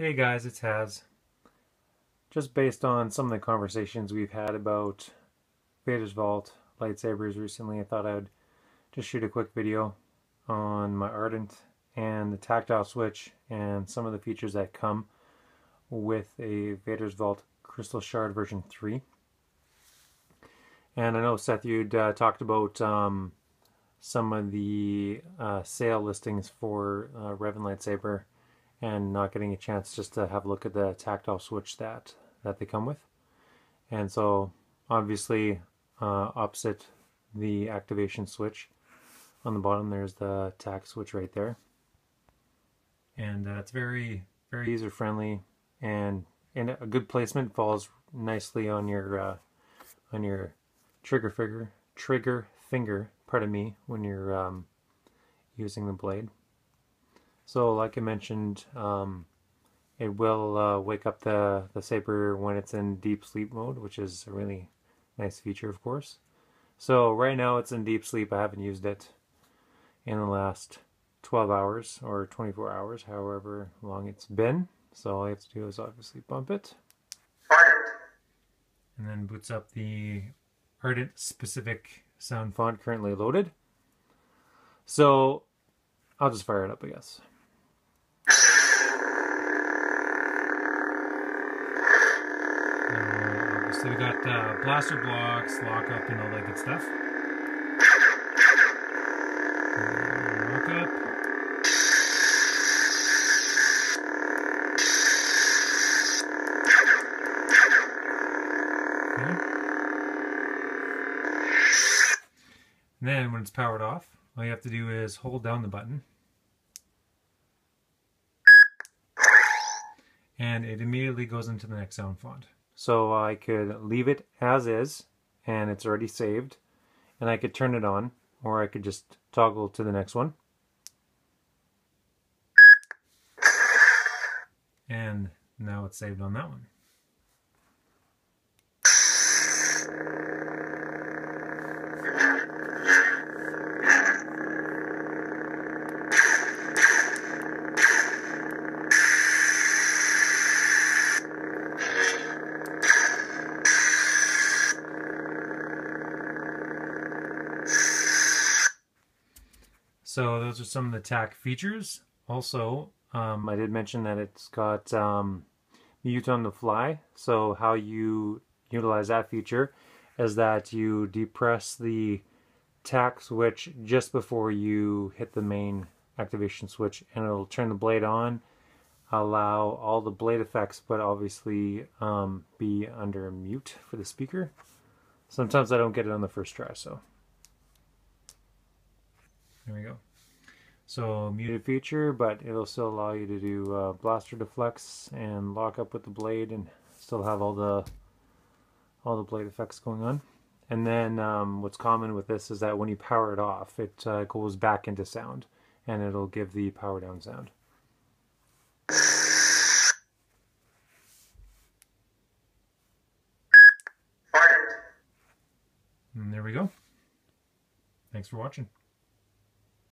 Hey guys, it's Haz. Just based on some of the conversations we've had about Vaders Vault lightsabers recently, I thought I would just shoot a quick video on my Ardent and the Tactile Switch and some of the features that come with a Vaders Vault Crystal Shard version 3. And I know, Seth, you'd talked about some of the sale listings for Revan lightsaber and not getting a chance just to have a look at the tactile switch that they come with. And so obviously opposite the activation switch on the bottom there's the tac switch right there, and it's very user friendly, and in a good placement, falls nicely on your trigger finger, pardon me, when you're using the blade. So like I mentioned, it will wake up the saber when it's in deep sleep mode, which is a really nice feature, of course. So right now it's in deep sleep. I haven't used it in the last 12 hours or 24 hours, however long it's been. So all I have to do is obviously bump it. And then boots up the Ardent specific Soundfont currently loaded. So I'll just fire it up, I guess. Obviously we got blaster blocks, lockup, and all that good stuff. Lockup. Okay. And then when it's powered off, all you have to do is hold down the button, and it immediately goes into the next sound font. So I could leave it as is, and it's already saved, and I could turn it on, or I could just toggle to the next one. And now it's saved on that one. So those are some of the TAC features. Also, I did mention that it's got mute on the fly. So how you utilize that feature is that you depress the TAC switch just before you hit the main activation switch, and it'll turn the blade on, allow all the blade effects, but obviously be under mute for the speaker. Sometimes I don't get it on the first try, so there we go. So muted feature, but it'll still allow you to do blaster deflects and lock up with the blade, and still have all the blade effects going on. And then what's common with this is that when you power it off, it goes back into sound, and it'll give the power down sound. And there we go. Thanks for watching.